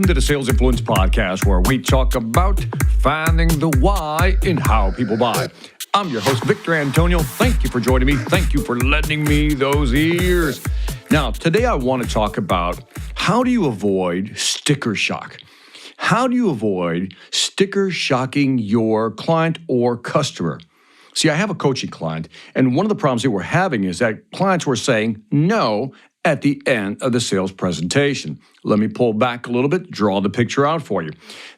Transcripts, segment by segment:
Welcome to the Sales Influence Podcast, where we talk about finding the why in how people buy. I'm your host, Victor Antonio. Thank you for joining me. Thank you for lending me those ears. Now, today I want to talk about how do you avoid sticker shock? How do you avoid sticker shocking your client or customer? See, I have a coaching client, and one of the problems that we're having is that clients were saying no at the end of the sales presentation. Let me pull back a little bit, draw the picture out for you.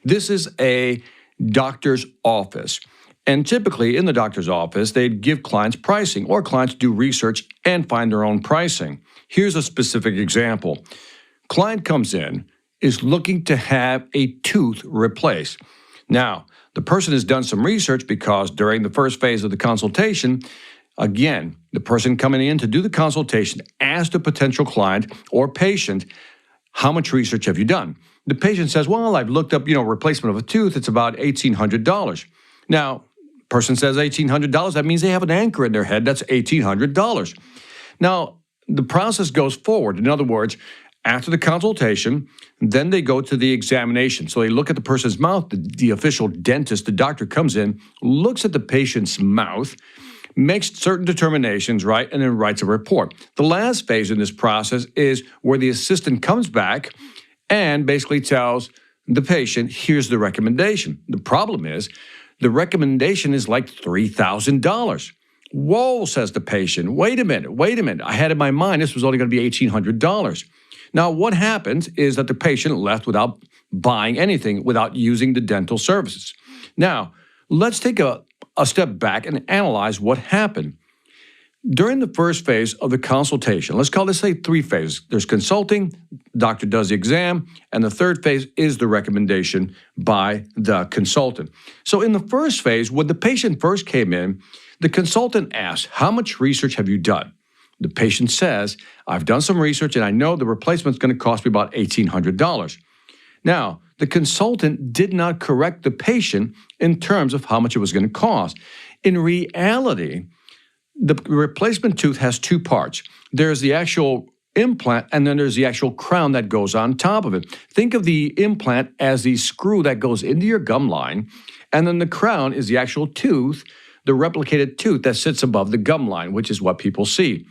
This is a doctor's office. And typically in the doctor's office, they'd give clients pricing, or clients do research and find their own pricing. Here's a specific example. Client comes in, is looking to have a tooth replaced. Now, the person has done some research because during the first phase of the consultation, again, the person coming in to do the consultation asked the potential client or patient, how much research have you done? The patient says, well, I've looked up, replacement of a tooth. It's about $1,800. Now, person says $1,800. That means they have an anchor in their head. That's $1,800. Now, the process goes forward. In other words, after the consultation, then they go to the examination. So they look at the person's mouth. The official dentist, the doctor comes in, looks at the patient's mouth, makes certain determinations, right, and then writes a report. The last phase in this process is where the assistant comes back and basically tells the patient, here's the recommendation. The problem is the recommendation is like $3,000. Whoa, says the patient. Wait a minute. I had in my mind this was only going to be $1,800. Now, what happens is that the patient left without buying anything, without using the dental services. Now, let's take a step back and analyze what happened. During the first phase of the consultation, let's call this, say, 3 phases. There's consulting, doctor does the exam, and the third phase is the recommendation by the consultant. So in the first phase, when the patient first came in, the consultant asked, how much research have you done? The patient says, I've done some research and I know the replacement's going to cost me about $1,800. Now, the consultant did not correct the patient in terms of how much it was going to cost. In reality, the replacement tooth has 2 parts. There's the actual implant, and then there's the actual crown that goes on top of it. Think of the implant as the screw that goes into your gum line, and then the crown is the actual tooth, the replicated tooth that sits above the gum line, which is what people see.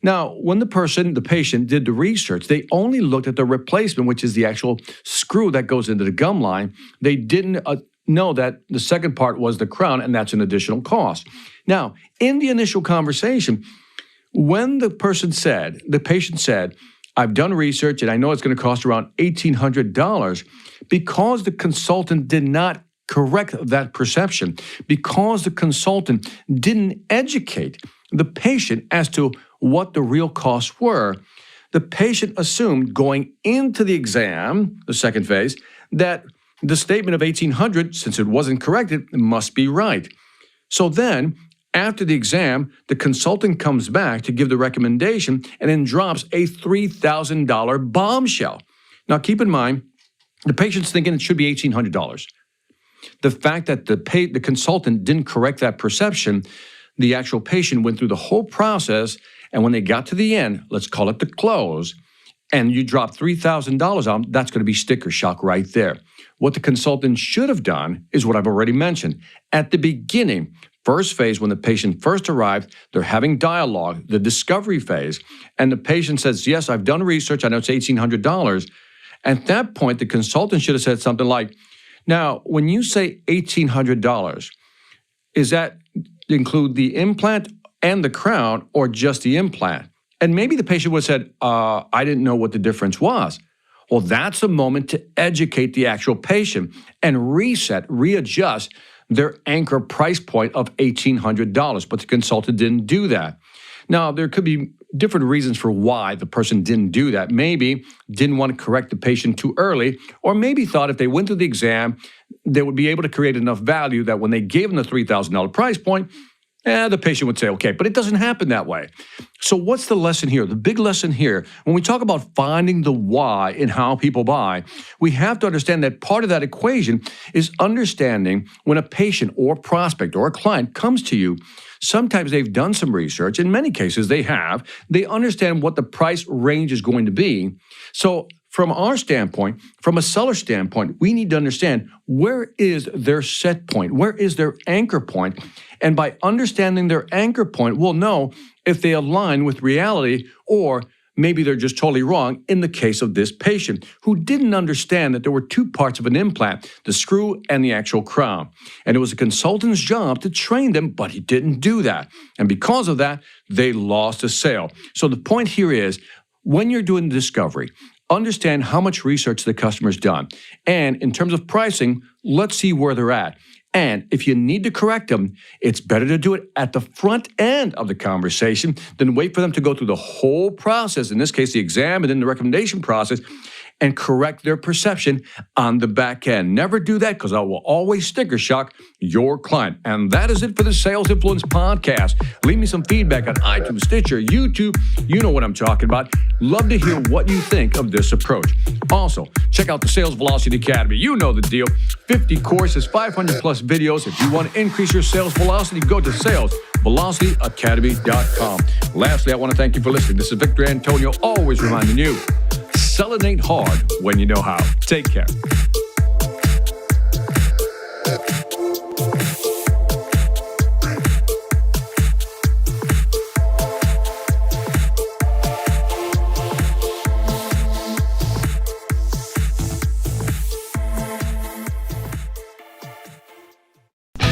Now, when the patient did the research, they only looked at the replacement, which is the actual screw that goes into the gum line. They didn't know that the second part was the crown, and that's an additional cost. Now, in the initial conversation, when the patient said, I've done research and I know it's going to cost around $1,800, because the consultant did not correct that perception, because the consultant didn't educate the patient as to what the real costs were, the patient assumed going into the exam, the second phase, that the statement of $1,800, since it wasn't corrected, must be right. So then, after the exam, the consultant comes back to give the recommendation and then drops a $3,000 bombshell. Now, keep in mind, the patient's thinking it should be $1,800. The fact that the consultant didn't correct that perception, the actual patient went through the whole process, and when they got to the end, let's call it the close, and you drop $3,000 on, that's going to be sticker shock right there. What the consultant should have done is what I've already mentioned. At the beginning, first phase, when the patient first arrived, they're having dialogue, the discovery phase, and the patient says, yes, I've done research, I know it's $1,800. At that point, the consultant should have said something like, now, when you say $1,800, is that include the implant and the crown, or just the implant? And maybe the patient would have said, I didn't know what the difference was. Well, that's a moment to educate the actual patient and readjust their anchor price point of $1,800, but the consultant didn't do that. Now, there could be different reasons for why the person didn't do that. Maybe didn't want to correct the patient too early, or maybe thought if they went through the exam, they would be able to create enough value that when they gave them the $3,000 price point, the patient would say, okay, but it doesn't happen that way. So what's the lesson here? The big lesson here, when we talk about finding the why in how people buy, we have to understand that part of that equation is understanding when a patient or prospect or a client comes to you, sometimes they've done some research. In many cases, they have. They understand what the price range is going to be. So from our standpoint, from a seller standpoint, we need to understand where is their set point? Where is their anchor point? And by understanding their anchor point, we'll know if they align with reality or maybe they're just totally wrong in the case of this patient who didn't understand that there were two parts of an implant, the screw and the actual crown. And it was a consultant's job to train them, but he didn't do that. And because of that, they lost a sale. So the point here is, when you're doing the discovery, understand how much research the customer's done. And in terms of pricing, let's see where they're at. And if you need to correct them, it's better to do it at the front end of the conversation than wait for them to go through the whole process, in this case, the exam and then the recommendation process, and correct their perception on the back end. Never do that, because I will always sticker shock your client. And that is it for the Sales Influence Podcast. Leave me some feedback on iTunes, Stitcher, YouTube. You know what I'm talking about. Love to hear what you think of this approach. Also, check out the Sales Velocity Academy. You know the deal. 50 courses, 500 plus videos. If you want to increase your sales velocity, go to salesvelocityacademy.com. Lastly, I want to thank you for listening. This is Victor Antonio, always reminding you, selling ain't hard when you know how. Take care.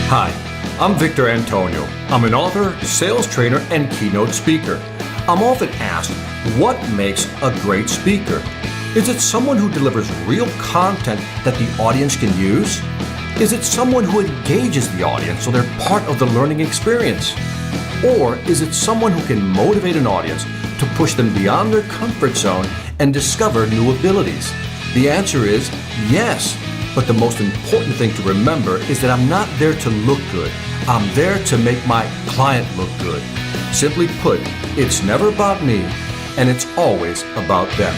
Hi, I'm Victor Antonio. I'm an author, sales trainer, and keynote speaker. I'm often asked, what makes a great speaker? Is it someone who delivers real content that the audience can use? Is it someone who engages the audience so they're part of the learning experience? Or is it someone who can motivate an audience to push them beyond their comfort zone and discover new abilities? The answer is yes. But the most important thing to remember is that I'm not there to look good. I'm there to make my client look good. Simply put, it's never about me, and it's always about them.